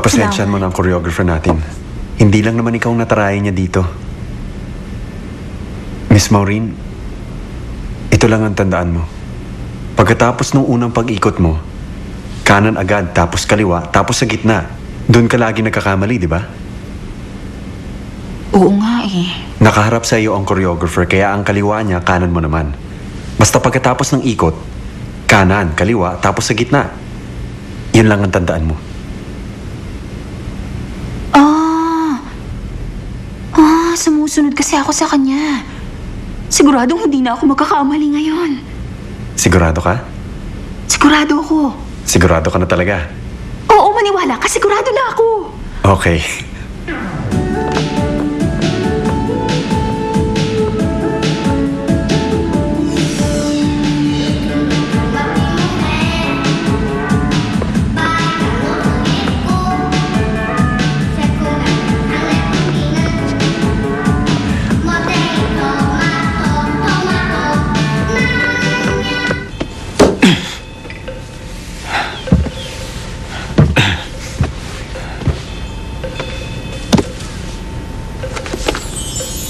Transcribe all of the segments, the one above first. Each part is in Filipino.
Pagpasensyahan mo ng choreographer natin. Hindi lang naman ikaw natarayan niya dito. Miss Maureen, ito lang ang tandaan mo. Pagkatapos nung unang pag-ikot mo, kanan agad, tapos kaliwa, tapos sa gitna. Doon ka lagi nagkakamali, di ba? Oo nga eh. Nakaharap sa iyo ang choreographer, kaya ang kaliwa niya, kanan mo naman. Basta pagkatapos ng ikot, kanan, kaliwa, tapos sa gitna. Yun lang ang tandaan mo. Sumusunod kasi ako sa kanya. Siguradong hindi na ako magkakamali ngayon. Sigurado ka? Sigurado ako. Sigurado ka na talaga? Oo, maniwala ka. Sigurado na ako. Okay.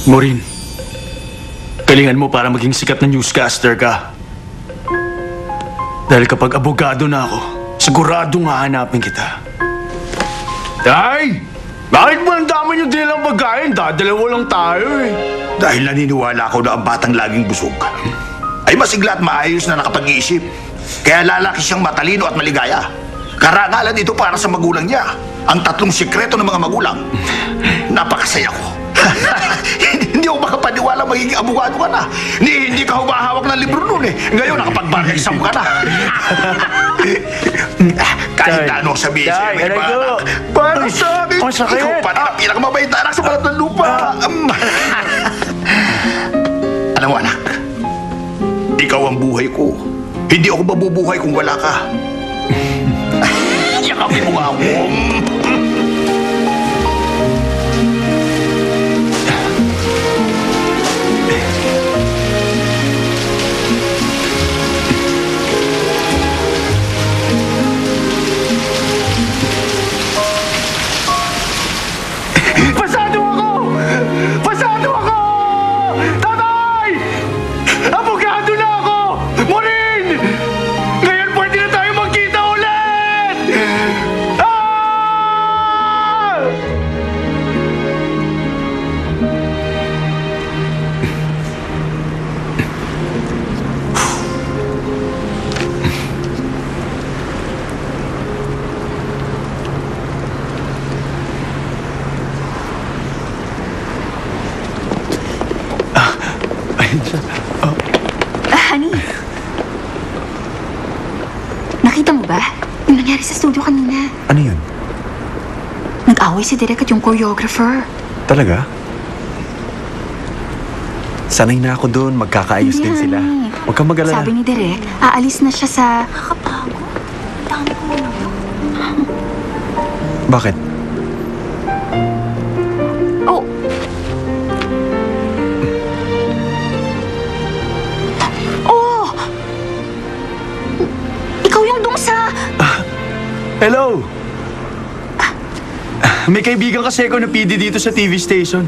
Maureen, galingan mo para maging sikat na newscaster ka. Dahil kapag abogado na ako, siguradong hahanapin kita. Tay! Bakit mo ang dami yung dilang pagkain? Dadalawa lang tayo eh. Dahil naniniwala ako na ang batang laging busog ay masigla at maayos na nakapag-iisip. Kaya lalaki siyang matalino at maligaya. Karangalan ito para sa magulang niya. Ang 3 sikreto ng mga magulang. Napakasaya ko. Hindi ako makapaniwala magiging abogado ka na. Hindi ka humahawak ng libro nun eh. Ngayon nakapag-bar exam ka na. Kahit na ano sabihin sa'yo, may mga anak. Para sa akin, ikaw pa na pinakamabait na anak sa balat ng lupa. Alam mo anak, ikaw ang buhay ko. Hindi ako mabubuhay kung wala ka. Yakapin mo nga ako. Pasado ako! Pasado ako! Tatay! Abogado na ako! Maureen! Ngayon pwede na tayo magkita ulit! Ah! Honey. Nakita mo ba? Yung nangyari sa studio kanina. Ano yun? Nag-away si Direk at yung choreographer. Talaga? Sanay na ako doon, magkakaayos din sila. honey. Huwag kang mag-alala. Sabi ni Direk, aalis na siya sa... Bakit? Oh! Oh! Ikaw yung dong sa... Hello! May kaibigan kasi ako na PD dito sa TV station.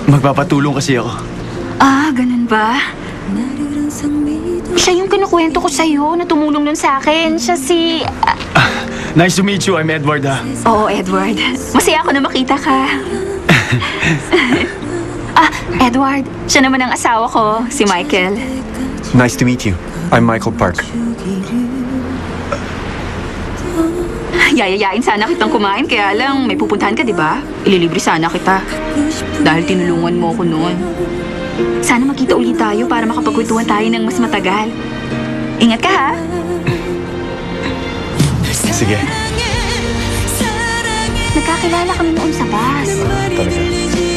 Magpapatulong kasi ako. Ganun ba? Siya yung kinukwento ko sa'yo na tumulong nun sa akin. Siya si... Nice to meet you. I'm Edward, ha? Oo, Edward. Masaya ako na makita ka. Edward. Siya naman ang asawa ko, si Michael. Nice to meet you. I'm Michael Park. Yayayain sana kitang kumain, kaya lang may pupuntahan ka, di ba? Ililibre sana kita. Dahil tinulungan mo ako noon. Sana magkita ulit tayo para makapagkwentuhan tayo ng mas matagal. Ingat ka, ha? Sige. Nagkakilala kami noon sa bus. Talaga.